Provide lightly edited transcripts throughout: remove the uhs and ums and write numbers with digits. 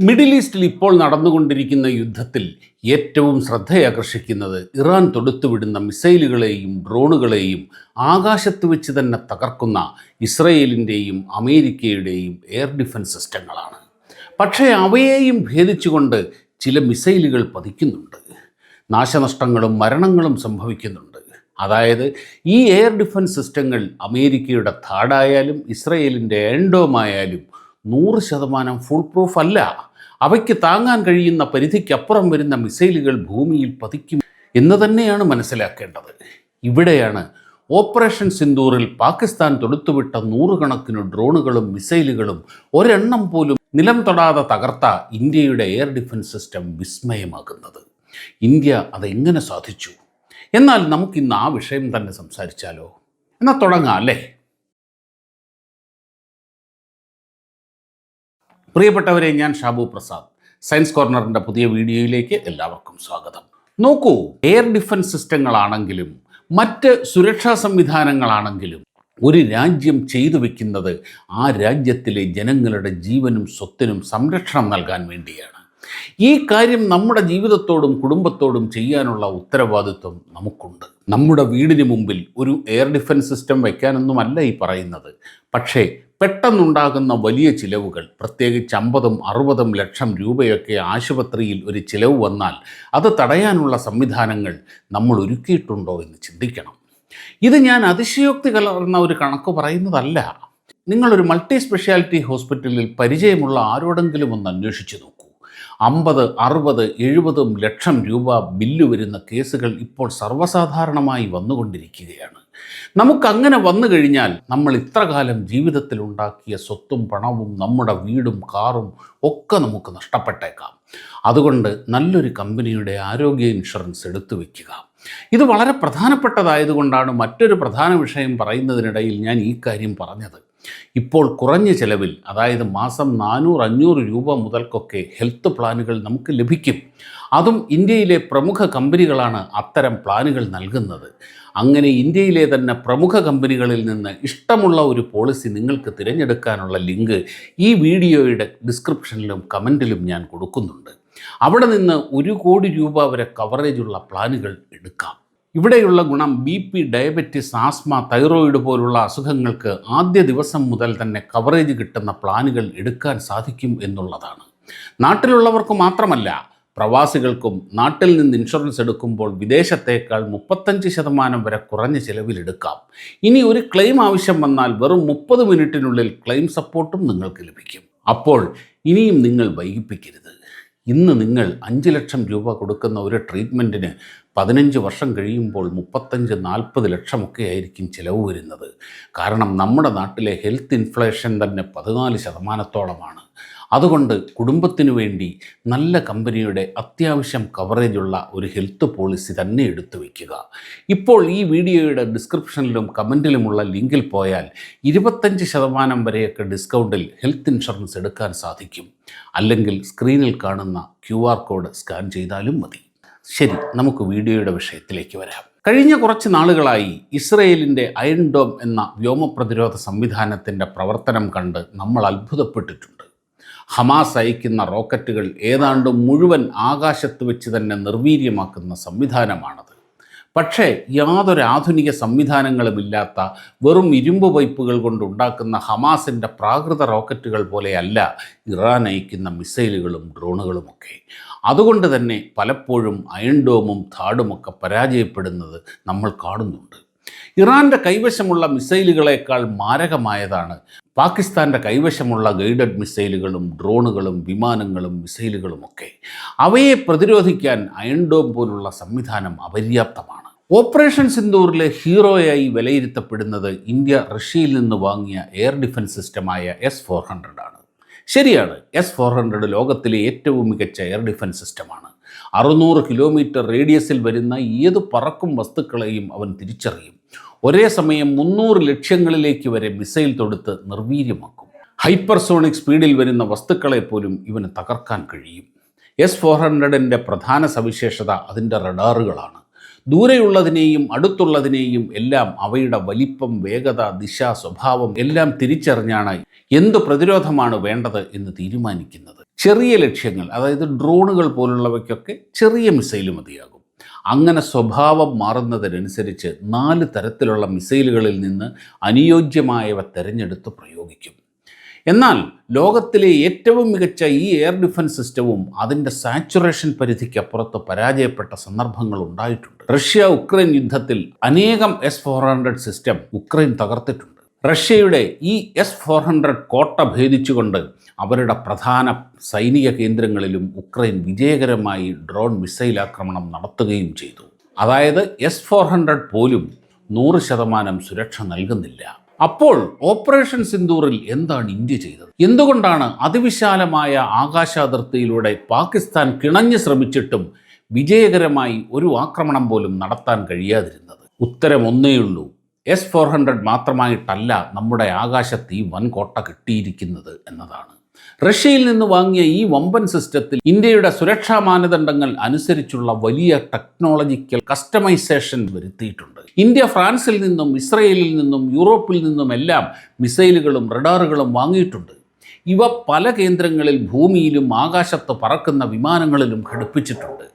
Middle ഈസ്റ്റിൽ ഇപ്പോൾ നടന്നുകൊണ്ടിരിക്കുന്ന യുദ്ധത്തിൽ ഏറ്റവും ശ്രദ്ധയാകർഷിക്കുന്നത് ഇറാൻ തൊടുത്തുവിടുന്ന മിസൈലുകളെയും ഡ്രോണുകളെയും ആകാശത്ത് വെച്ച് തന്നെ തകർക്കുന്ന ഇസ്രയേലിൻ്റെയും അമേരിക്കയുടെയും എയർ ഡിഫൻസ് സിസ്റ്റങ്ങളാണ്. പക്ഷേ അവയെയും ഭേദിച്ചുകൊണ്ട് ചില മിസൈലുകൾ പതിക്കുന്നുണ്ട്. നാശനഷ്ടങ്ങളും മരണങ്ങളും സംഭവിക്കുന്നുണ്ട്. അതായത് ഈ എയർ ഡിഫൻസ് സിസ്റ്റങ്ങൾ അമേരിക്കയുടെ താഡായാലും ഇസ്രയേലിൻ്റെ എൻഡോമായാലും 100% ഫുൾ പ്രൂഫ് അല്ല. അവയ്ക്ക് താങ്ങാൻ കഴിയുന്ന പരിധിക്കപ്പുറം വരുന്ന മിസൈലുകൾ ഭൂമിയിൽ പതിക്കും എന്ന് തന്നെയാണ് മനസ്സിലാക്കേണ്ടത്. ഇവിടെയാണ് ഓപ്പറേഷൻ സിന്ദൂറിൽ പാകിസ്ഥാൻ തൊടുത്തുവിട്ട 100 കണക്കിന് ഡ്രോണുകളും മിസൈലുകളും ഒരെണ്ണം പോലും നിലം തൊടാതെ തകർത്ത ഇന്ത്യയുടെ എയർ ഡിഫൻസ് സിസ്റ്റം വിസ്മയമാകുന്നത്. ഇന്ത്യ അതെങ്ങനെ സാധിച്ചു? എന്നാൽ നമുക്കിന്ന് ആ വിഷയം തന്നെ സംസാരിച്ചാലോ? എന്നാൽ തുടങ്ങാം അല്ലേ? പ്രിയപ്പെട്ടവരെ, ഞാൻ ഷാബു പ്രസാദ്. സയൻസ് കോർണറിൻ്റെ പുതിയ വീഡിയോയിലേക്ക് എല്ലാവർക്കും സ്വാഗതം. നോക്കൂ, എയർ ഡിഫൻസ് സിസ്റ്റങ്ങളാണെങ്കിലും മറ്റ് സുരക്ഷാ സംവിധാനങ്ങളാണെങ്കിലും ഒരു രാജ്യം ചെയ്തു വെക്കുന്നത് ആ രാജ്യത്തിലെ ജനങ്ങളുടെ ജീവനും സ്വത്തിനും സംരക്ഷണം നൽകാൻ വേണ്ടിയാണ്. ഈ കാര്യം നമ്മുടെ ജീവിതത്തോടും കുടുംബത്തോടും ചെയ്യാനുള്ള ഉത്തരവാദിത്വം നമുക്കുണ്ട്. നമ്മുടെ വീടിന് മുമ്പിൽ ഒരു എയർ ഡിഫൻസ് സിസ്റ്റം വയ്ക്കാനൊന്നുമല്ല ഈ പറയുന്നത്. പക്ഷേ പെട്ടെന്നുണ്ടാകുന്ന വലിയ ചിലവുകൾ, പ്രത്യേകിച്ച് 50-60 ലക്ഷം രൂപയൊക്കെ ആശുപത്രിയിൽ ഒരു ചിലവ് വന്നാൽ അത് തടയാനുള്ള സംവിധാനങ്ങൾ നമ്മൾ ഒരുക്കിയിട്ടുണ്ടോ എന്ന് ചിന്തിക്കണം. ഇത് ഞാൻ അതിശയോക്തി കലർന്ന ഒരു കണക്ക് പറയുന്നതല്ല. നിങ്ങളൊരു മൾട്ടി സ്പെഷ്യാലിറ്റി ഹോസ്പിറ്റലിൽ പരിചയമുള്ള ആരോടെങ്കിലും ഒന്ന് അന്വേഷിച്ച് നോക്കൂ. 50, 60, 70 ലക്ഷം രൂപ ബില്ല് വരുന്ന കേസുകൾ ഇപ്പോൾ സർവ്വസാധാരണമായി വന്നുകൊണ്ടിരിക്കുകയാണ്. നമുക്കങ്ങനെ വന്നു കഴിഞ്ഞാൽ നമ്മൾ ഇത്ര കാലം ജീവിതത്തിൽ ഉണ്ടാക്കിയ സ്വത്തും പണവും നമ്മുടെ വീടും കാറും ഒക്കെ നമുക്ക് നഷ്ടപ്പെട്ടേക്കാം. അതുകൊണ്ട് നല്ലൊരു കമ്പനിയുടെ ആരോഗ്യ ഇൻഷുറൻസ് എടുത്തു വയ്ക്കുക. ഇത് വളരെ പ്രധാനപ്പെട്ടതായതുകൊണ്ടാണ് മറ്റൊരു പ്രധാന വിഷയം പറയുന്നതിനിടയിൽ ഞാൻ ഈ കാര്യം പറഞ്ഞത്. ഇപ്പോൾ കുറഞ്ഞ ചിലവിൽ, അതായത് മാസം 400-500 രൂപ മുതൽക്കൊക്കെ ഹെൽത്ത് പ്ലാനുകൾ നമുക്ക് ലഭിക്കും. അതും ഇന്ത്യയിലെ പ്രമുഖ കമ്പനികളാണ് അത്തരം പ്ലാനുകൾ നൽകുന്നത്. അങ്ങനെ ഇന്ത്യയിലെ തന്നെ പ്രമുഖ കമ്പനികളിൽ നിന്ന് ഇഷ്ടമുള്ള ഒരു പോളിസി നിങ്ങൾക്ക് തിരഞ്ഞെടുക്കാനുള്ള ലിങ്ക് ഈ വീഡിയോയുടെ ഡിസ്ക്രിപ്ഷനിലും കമൻറ്റിലും ഞാൻ കൊടുക്കുന്നുണ്ട്. അവിടെ നിന്ന് 1 കോടി രൂപ വരെ കവറേജുള്ള പ്ലാനുകൾ എടുക്കാം. ഇവിടെയുള്ള ഗുണം BP, ഡയബറ്റിസ്, ആസ്മ, തൈറോയിഡ് പോലുള്ള അസുഖങ്ങൾക്ക് ആദ്യ ദിവസം മുതൽ തന്നെ കവറേജ് കിട്ടുന്ന പ്ലാനുകൾ എടുക്കാൻ സാധിക്കും എന്നുള്ളതാണ്. നാട്ടിലുള്ളവർക്ക് മാത്രമല്ല, പ്രവാസികൾക്കും നാട്ടിൽ നിന്ന് ഇൻഷുറൻസ് എടുക്കുമ്പോൾ വിദേശത്തേക്കാൾ 35% വരെ കുറഞ്ഞ ചിലവിലെടുക്കാം. ഇനി ഒരു ക്ലെയിം ആവശ്യം വന്നാൽ വെറും 30 മിനിറ്റിനുള്ളിൽ ക്ലെയിം സപ്പോർട്ടും നിങ്ങൾക്ക് ലഭിക്കും. അപ്പോൾ ഇനിയും നിങ്ങൾ വൈകിപ്പിക്കരുത്. ഇന്ന് നിങ്ങൾ 5 ലക്ഷം രൂപ കൊടുക്കുന്ന ഒരു ട്രീറ്റ്മെൻറ്റിന് 15 വർഷം കഴിയുമ്പോൾ 35-40 ലക്ഷമൊക്കെ ആയിരിക്കും ചിലവ് വരുന്നത്. കാരണം നമ്മുടെ നാട്ടിലെ ഹെൽത്ത് ഇൻഫ്ലേഷൻ തന്നെ 14%. അതുകൊണ്ട് കുടുംബത്തിനു വേണ്ടി നല്ല കമ്പനിയുടെ അത്യാവശ്യം കവറേജുള്ള ഒരു ഹെൽത്ത് പോളിസി തന്നെ എടുത്തു വയ്ക്കുക. ഇപ്പോൾ ഈ വീഡിയോയുടെ ഡിസ്ക്രിപ്ഷനിലും കമൻറ്റിലുമുള്ള ലിങ്കിൽ പോയാൽ 25% വരെയൊക്കെ ഡിസ്കൗണ്ടിൽ ഹെൽത്ത് ഇൻഷുറൻസ് എടുക്കാൻ സാധിക്കും. അല്ലെങ്കിൽ സ്ക്രീനിൽ കാണുന്ന QR കോഡ് സ്കാൻ ചെയ്താലും മതി. ശരി, നമുക്ക് വീഡിയോയുടെ വിഷയത്തിലേക്ക് വരാം. കഴിഞ്ഞ കുറച്ച് നാളുകളായി ഇസ്രയേലിൻ്റെ അയൺ ഡോം എന്ന വ്യോമപ്രതിരോധ സംവിധാനത്തിൻ്റെ പ്രവർത്തനം കണ്ട് നമ്മൾ അത്ഭുതപ്പെട്ടിട്ടുണ്ട്. ഹമാസ് അയക്കുന്ന റോക്കറ്റുകൾ ഏതാണ്ട് മുഴുവൻ ആകാശത്ത് വെച്ച് തന്നെ നിർവീര്യമാക്കുന്ന സംവിധാനമാണത്. പക്ഷേ യാതൊരു ആധുനിക സംവിധാനങ്ങളുമില്ലാത്ത വെറും ഇരുമ്പ് പൈപ്പുകൾ കൊണ്ടുണ്ടാക്കുന്ന ഹമാസിൻ്റെ പ്രാകൃത റോക്കറ്റുകൾ പോലെയല്ല ഇറാൻ അയക്കുന്ന മിസൈലുകളും ഡ്രോണുകളുമൊക്കെ. അതുകൊണ്ട് തന്നെ പലപ്പോഴും അയൺ ഡോമും താഡുമൊക്കെ പരാജയപ്പെടുന്നത് നമ്മൾ കാണുന്നുണ്ട്. ഇറാൻ്റെ കൈവശമുള്ള മിസൈലുകളേക്കാൾ മാരകമായതാണ് പാകിസ്ഥാൻ്റെ കൈവശമുള്ള ഗൈഡഡ് മിസൈലുകളും ഡ്രോണുകളും വിമാനങ്ങളും മിസൈലുകളുമൊക്കെ. അവയെ പ്രതിരോധിക്കാൻ അയൺ ഡോം പോലുള്ള സംവിധാനം അപര്യാപ്തമാണ്. ഓപ്പറേഷൻ സിന്ദൂറിലെ ഹീറോയായി വിലയിരുത്തപ്പെടുന്നത് ഇന്ത്യ റഷ്യയിൽ നിന്ന് വാങ്ങിയ എയർ ഡിഫൻസ് സിസ്റ്റമായ S-400 ആണ്. ശരിയാണ്, S-400 ലോകത്തിലെ ഏറ്റവും മികച്ച എയർ ഡിഫൻസ് സിസ്റ്റമാണ്. 600 കിലോമീറ്റർ റേഡിയസിൽ വരുന്ന ഏത് പറക്കും വസ്തുക്കളെയും അവൻ തിരിച്ചറിയും. ഒരേ സമയം 300 ലക്ഷ്യങ്ങളിലേക്ക് വരെ മിസൈൽ തൊടുത്ത് നിർവീര്യമാക്കും. ഹൈപ്പർസോണിക് സ്പീഡിൽ വരുന്ന വസ്തുക്കളെ പോലും ഇവന് തകർക്കാൻ കഴിയും. S-400ൻ്റെ പ്രധാന സവിശേഷത അതിൻ്റെ റഡാറുകളാണ്. ദൂരെയുള്ളതിനെയും അടുത്തുള്ളതിനെയും എല്ലാം അവയുടെ വലിപ്പം, വേഗത, ദിശ, സ്വഭാവം എല്ലാം തിരിച്ചറിഞ്ഞാണ് എന്ത് പ്രതിരോധമാണ് വേണ്ടത് എന്ന് തീരുമാനിക്കുന്നത്. ചെറിയ ലക്ഷ്യങ്ങൾ, അതായത് ഡ്രോണുകൾ പോലുള്ളവയ്ക്കൊക്കെ ചെറിയ മിസൈൽ മതിയാകും. അങ്ങനെ സ്വഭാവം മാറുന്നതിനനുസരിച്ച് 4 തരത്തിലുള്ള മിസൈലുകളിൽ നിന്ന് അനുയോജ്യമായവ തിരഞ്ഞെടുത്ത് പ്രയോഗിക്കും. എന്നാൽ ലോകത്തിലെ ഏറ്റവും മികച്ച ഈ എയർ ഡിഫൻസ് സിസ്റ്റവും അതിൻ്റെ സാച്ചുറേഷൻ പരിധിക്കപ്പുറത്ത് പരാജയപ്പെട്ട സന്ദർഭങ്ങൾ ഉണ്ടായിട്ടുണ്ട്. റഷ്യ ഉക്രൈൻ യുദ്ധത്തിൽ അനേകം S-400 സിസ്റ്റം ഉക്രൈൻ തകർത്തിട്ടുണ്ട്. റഷ്യയുടെ ഈ S-400 കോട്ട ഭേദിച്ചുകൊണ്ട് അവരുടെ പ്രധാന സൈനിക കേന്ദ്രങ്ങളിലും ഉക്രൈൻ വിജയകരമായി ഡ്രോൺ മിസൈൽ ആക്രമണം നടത്തുകയും ചെയ്തു. അതായത് S-400 പോലും 100% സുരക്ഷ നൽകുന്നില്ല. അപ്പോൾ ഓപ്പറേഷൻ സിന്ദൂറിൽ എന്താണ് ഇന്ത്യ ചെയ്തത്? എന്തുകൊണ്ടാണ് അതിവിശാലമായ ആകാശാതിർത്തിയിലൂടെ പാകിസ്ഥാൻ കിണഞ്ഞു ശ്രമിച്ചിട്ടും വിജയകരമായി ഒരു ആക്രമണം പോലും നടത്താൻ കഴിയാതിരുന്നത്? ഉത്തരം ഒന്നേയുള്ളൂ. S-400 മാത്രമായിട്ടല്ല നമ്മുടെ ആകാശത്ത് ഈ വൻകോട്ട കിട്ടിയിരിക്കുന്നത് എന്നതാണ്. റഷ്യയിൽ നിന്ന് വാങ്ങിയ ഈ വമ്പൻ സിസ്റ്റത്തിൽ ഇന്ത്യയുടെ സുരക്ഷാ മാനദണ്ഡങ്ങൾ അനുസരിച്ചുള്ള വലിയ ടെക്നോളജിക്കൽ കസ്റ്റമൈസേഷൻ വരുത്തിയിട്ടുണ്ട്. ഇന്ത്യ ഫ്രാൻസിൽ നിന്നും ഇസ്രയേലിൽ നിന്നും യൂറോപ്പിൽ നിന്നുമെല്ലാം മിസൈലുകളും റഡാറുകളും വാങ്ങിയിട്ടുണ്ട്. ഇവ പല കേന്ദ്രങ്ങളിൽ ഭൂമിയിലും ആകാശത്ത് പറക്കുന്ന വിമാനങ്ങളിലും ഘടിപ്പിച്ചിട്ടുണ്ട്.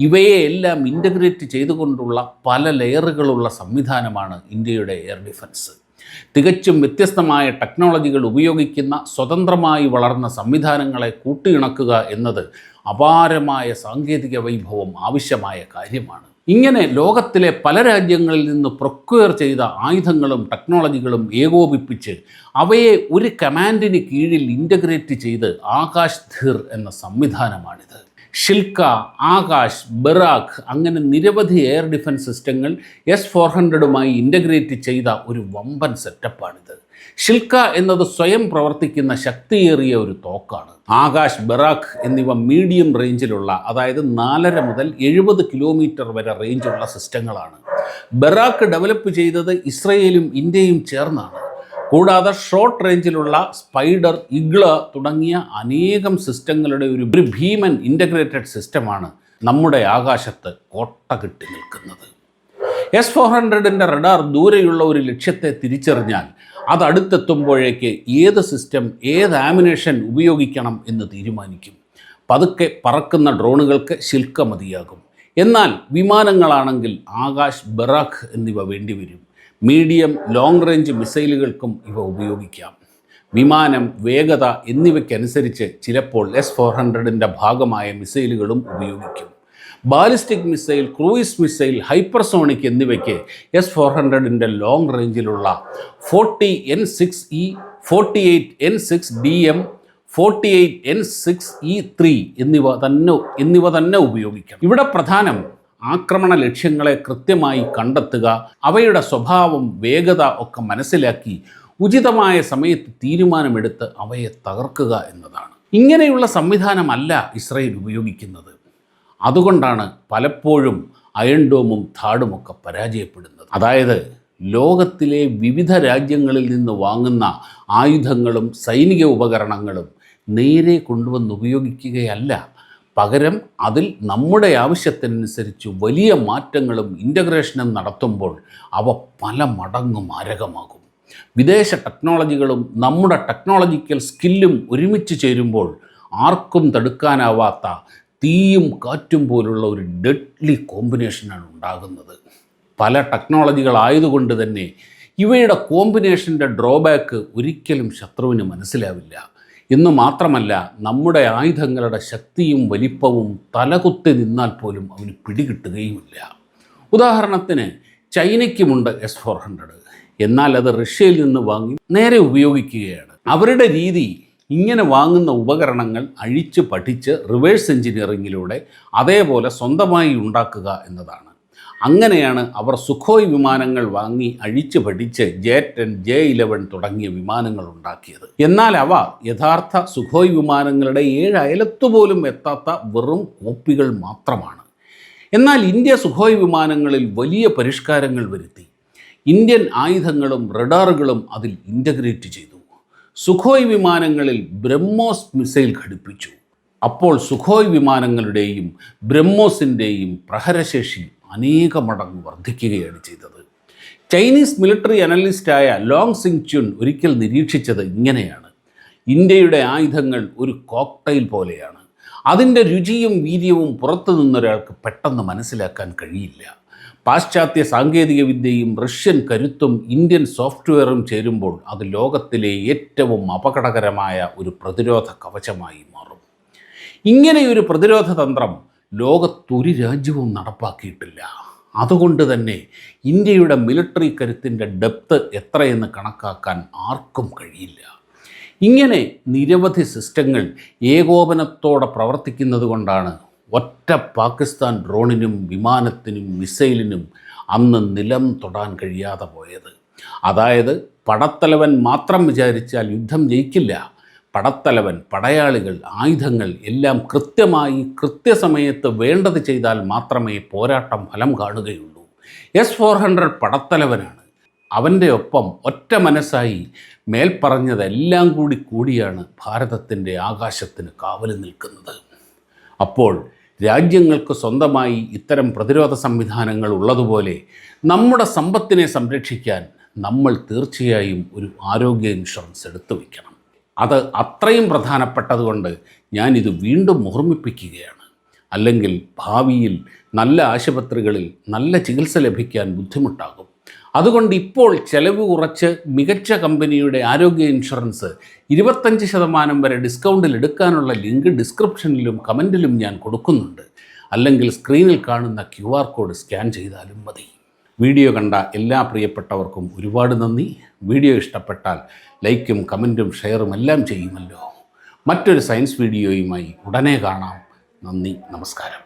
ഇവയെ എല്ലാം ഇൻ്റഗ്രേറ്റ് ചെയ്തുകൊണ്ടുള്ള പല ലെയറുകളുള്ള സംവിധാനമാണ് ഇന്ത്യയുടെ എയർ ഡിഫൻസ്. തികച്ചും വ്യത്യസ്തമായ ടെക്നോളജികൾ ഉപയോഗിക്കുന്ന സ്വതന്ത്രമായി വളർന്ന സംവിധാനങ്ങളെ കൂട്ടിയിണക്കുക എന്നത് അപാരമായ സാങ്കേതിക വൈഭവം ആവശ്യമായ കാര്യമാണ്. ഇങ്ങനെ ലോകത്തിലെ പല രാജ്യങ്ങളിൽ നിന്ന് പ്രൊക്വയർ ചെയ്ത ആയുധങ്ങളും ടെക്നോളജികളും ഏകോപിപ്പിച്ച് അവയെ ഒരു കമാൻഡിന് കീഴിൽ ഇൻ്റഗ്രേറ്റ് ചെയ്ത് ആകാശ് ധിർ എന്ന സംവിധാനമാണിത്. ഷിൽക്ക, ആകാശ്, ബറാഖ് അങ്ങനെ നിരവധി എയർ ഡിഫൻസ് സിസ്റ്റങ്ങൾ S-400മായി ഇൻ്റഗ്രേറ്റ് ചെയ്ത ഒരു വമ്പൻ സെറ്റപ്പാണിത്. ഷിൽക്ക എന്നത് സ്വയം പ്രവർത്തിക്കുന്ന ശക്തിയേറിയ ഒരു തോക്കാണ്. ആകാശ്, ബറാഖ് എന്നിവ മീഡിയം റേഞ്ചിലുള്ള, അതായത് 4.5 മുതൽ 70 കിലോമീറ്റർ വരെ റേഞ്ചുള്ള സിസ്റ്റങ്ങളാണ്. ബറാഖ് ഡെവലപ്പ് ചെയ്തത് ഇസ്രയേലും ഇന്ത്യയും ചേർന്നാണ്. കൂടാതെ ഷോർട്ട് റേഞ്ചിലുള്ള സ്പൈഡർ, ഇഗ്ല തുടങ്ങിയ അനേകം സിസ്റ്റങ്ങളുടെ ഒരു ഭീമൻ ഇൻ്റഗ്രേറ്റഡ് സിസ്റ്റമാണ് നമ്മുടെ ആകാശത്ത് കോട്ട കെട്ടി നിൽക്കുന്നത്. S-400ൻ്റെ റഡാർ ദൂരെയുള്ള ഒരു ലക്ഷ്യത്തെ തിരിച്ചറിഞ്ഞാൽ അത് അടുത്തെത്തുമ്പോഴേക്ക് ഏത് സിസ്റ്റം, ഏത് ആമിനേഷൻ ഉപയോഗിക്കണം എന്ന് തീരുമാനിക്കും. പതുക്കെ പറക്കുന്ന ഡ്രോണുകൾക്ക് ശിൽക്ക മതിയാകും. എന്നാൽ വിമാനങ്ങളാണെങ്കിൽ ആകാശ്, ബറാഖ് എന്നിവ വേണ്ടിവരും. മീഡിയം, ലോങ് റേഞ്ച് മിസൈലുകൾക്കും ഇവ ഉപയോഗിക്കാം. വിമാനം, വേഗത എന്നിവയ്ക്കനുസരിച്ച് ചിലപ്പോൾ S-400ൻ്റെ ഭാഗമായ മിസൈലുകളും ഉപയോഗിക്കും. Ballistic missile, cruise missile, hypersonic എന്നിവയ്ക്ക് S-400ൻ്റെ ലോങ് റേഞ്ചിലുള്ള 40N6E, 48N6DM, 48N6E3 എന്നിവ തന്നെ ഉപയോഗിക്കണം. ഇവിടെ പ്രധാനം ആക്രമണ ലക്ഷ്യങ്ങളെ കൃത്യമായി കണ്ടെത്തുക, അവയുടെ സ്വഭാവം, വേഗത ഒക്കെ മനസ്സിലാക്കി ഉചിതമായ സമയത്ത് തീരുമാനമെടുത്ത് അവയെ തകർക്കുക എന്നതാണ്. ഇങ്ങനെയുള്ള സംവിധാനമല്ല ഇസ്രയേൽ ഉപയോഗിക്കുന്നത്. അതുകൊണ്ടാണ് പലപ്പോഴും അയൺ ഡോമും ഥാഡുമൊക്കെ പരാജയപ്പെടുന്നത്. അതായത് ലോകത്തിലെ വിവിധ രാജ്യങ്ങളിൽ നിന്ന് വാങ്ങുന്ന ആയുധങ്ങളും സൈനിക ഉപകരണങ്ങളും നേരെ കൊണ്ടുവന്ന് ഉപയോഗിക്കുകയല്ല, പകരം അതിൽ നമ്മുടെ ആവശ്യത്തിനനുസരിച്ച് വലിയ മാറ്റങ്ങളും ഇൻ്റഗ്രേഷനും നടത്തുമ്പോൾ അവ പല മടങ്ങ് മാരകമാകും. വിദേശ ടെക്നോളജികളും നമ്മുടെ ടെക്നോളജിക്കൽ സ്കില്ലും ഒരുമിച്ച് ചേരുമ്പോൾ ആർക്കും തടുക്കാനാവാത്ത തീയും കാറ്റും പോലുള്ള ഒരു ഡെഡ്ലി കോമ്പിനേഷനാണ് ഉണ്ടാകുന്നത്. പല ടെക്നോളജികളായതുകൊണ്ട് തന്നെ ഇവയുടെ കോമ്പിനേഷൻ്റെ ഡ്രോബാക്ക് ഒരിക്കലും ശത്രുവിന് മനസ്സിലാവില്ല. എന്ന് മാത്രമല്ല, നമ്മുടെ ആയുധങ്ങളുടെ ശക്തിയും വലിപ്പവും തലകുത്തി നിന്നാൽ പോലും അവന് പിടികിട്ടുകയുമില്ല. ഉദാഹരണത്തിന് ചൈനയ്ക്കുമുണ്ട് S-400, എന്നാൽ അത് റഷ്യയിൽ നിന്ന് വാങ്ങി നേരെ ഉപയോഗിക്കുകയാണ്. അവരുടെ രീതി ഇങ്ങനെ വാങ്ങുന്ന ഉപകരണങ്ങൾ അഴിച്ച് പഠിച്ച് റിവേഴ്സ് എഞ്ചിനീയറിങ്ങിലൂടെ അതേപോലെ സ്വന്തമായി ഉണ്ടാക്കുക എന്നതാണ്. അങ്ങനെയാണ് അവർ സുഖോയ് വിമാനങ്ങൾ വാങ്ങി അഴിച്ചു പഠിച്ച് J-10, J-11 തുടങ്ങിയ വിമാനങ്ങൾ ഉണ്ടാക്കിയത്. എന്നാൽ അവ യഥാർത്ഥ സുഖോയ് വിമാനങ്ങളുടെ 7 അയലത്തുപോലും എത്താത്ത വെറും കോപ്പികൾ മാത്രമാണ്. എന്നാൽ ഇന്ത്യ സുഖോയ് വിമാനങ്ങളിൽ വലിയ പരിഷ്കാരങ്ങൾ വരുത്തി. ഇന്ത്യൻ ആയുധങ്ങളും റഡാറുകളും അതിൽ ഇൻ്റഗ്രേറ്റ് ചെയ്തു. സുഖോയ് വിമാനങ്ങളിൽ ബ്രഹ്മോസ് മിസൈൽ ഘടിപ്പിച്ചു. അപ്പോൾ സുഖോയ് വിമാനങ്ങളുടെയും ബ്രഹ്മോസിൻ്റെയും പ്രഹരശേഷി അനേക മടങ്ങ് വർദ്ധിക്കുകയാണ് ചെയ്തത്. Chinese military അനലിസ്റ്റായ long Singh Joon ഒരിക്കൽ നിരീക്ഷിച്ചത് ഇങ്ങനെയാണ്: ഇന്ത്യയുടെ ആയുധങ്ങൾ ഒരു കോക്ടെയിൽ പോലെയാണ്. അതിൻ്റെ രുചിയും വീര്യവും പുറത്തു നിന്നൊരാൾക്ക് പെട്ടെന്ന് മനസ്സിലാക്കാൻ കഴിയില്ല. പാശ്ചാത്യ സാങ്കേതിക വിദ്യയും റഷ്യൻ കരുത്തും ഇന്ത്യൻ സോഫ്റ്റ്വെയറും ചേരുമ്പോൾ അത് ലോകത്തിലെ ഏറ്റവും അപകടകരമായ ഒരു പ്രതിരോധ കവചമായി മാറും. ഇങ്ങനെയൊരു പ്രതിരോധ തന്ത്രം ലോകത്തൊരു രാജ്യവും നടപ്പാക്കിയിട്ടില്ല. അതുകൊണ്ട് തന്നെ ഇന്ത്യയുടെ മിലിറ്ററി കരുത്തിൻ്റെ ഡെപ്ത് എത്രയെന്ന് കണക്കാക്കാൻ ആർക്കും കഴിയില്ല. ഇങ്ങനെ നിരവധി സിസ്റ്റങ്ങൾ ഏകോപനത്തോടെ പ്രവർത്തിക്കുന്നത് കൊണ്ടാണ് ഒറ്റ പാകിസ്ഥാൻ ഡ്രോണിനും വിമാനത്തിനും മിസൈലിനും അന്ന് നിലം തൊടാൻ കഴിയാതെ പോയത്. അതായത് പടത്തലവൻ മാത്രം വിചാരിച്ചാൽ യുദ്ധം ജയിക്കില്ല. പടത്തലവൻ, പടയാളികൾ, ആയുധങ്ങൾ എല്ലാം കൃത്യമായി കൃത്യസമയത്ത് വേണ്ടത് ചെയ്താൽ മാത്രമേ പോരാട്ടം ഫലം കാണുകയുള്ളൂ. S-400 പടത്തലവനാണ്. അവൻ്റെ ഒപ്പം ഒറ്റ മനസ്സായി മേൽപ്പറഞ്ഞതെല്ലാം കൂടിയാണ് ഭാരതത്തിൻ്റെ ആകാശത്തിന് കാവൽ നിൽക്കുന്നത്. അപ്പോൾ രാജ്യങ്ങൾക്ക് സ്വന്തമായി ഇത്തരം പ്രതിരോധ സംവിധാനങ്ങൾ ഉള്ളതുപോലെ നമ്മുടെ സമ്പത്തിനെ സംരക്ഷിക്കാൻ നമ്മൾ തീർച്ചയായും ഒരു ആരോഗ്യ ഇൻഷുറൻസ് എടുത്തു വയ്ക്കണം. അത് അത്രയും പ്രധാനപ്പെട്ടതുകൊണ്ട് ഞാനിത് വീണ്ടും ഓർമ്മിപ്പിക്കുകയാണ്. അല്ലെങ്കിൽ ഭാവിയിൽ നല്ല ആശുപത്രികളിൽ നല്ല ചികിത്സ ലഭിക്കാൻ ബുദ്ധിമുട്ടാകും. അതുകൊണ്ട് ഇപ്പോൾ ചെലവ് കുറച്ച് മികച്ച കമ്പനിയുടെ ആരോഗ്യ ഇൻഷുറൻസ് 25% വരെ ഡിസ്കൗണ്ടിൽ എടുക്കാനുള്ള ലിങ്ക് ഡിസ്ക്രിപ്ഷനിലും കമൻറ്റിലും ഞാൻ കൊടുക്കുന്നുണ്ട്. അല്ലെങ്കിൽ സ്ക്രീനിൽ കാണുന്ന QR കോഡ് സ്കാൻ ചെയ്താലും മതി. വീഡിയോ കണ്ട എല്ലാ പ്രിയപ്പെട്ടവർക്കും ഒരുപാട് നന്ദി. വീഡിയോ ഇഷ്ടപ്പെട്ടാൽ ലൈക്കും കമൻറ്റും ഷെയറും എല്ലാം ചെയ്യുമല്ലോ. മറ്റൊരു സയൻസ് വീഡിയോയുമായി ഉടനെ കാണാം. നന്ദി, നമസ്കാരം.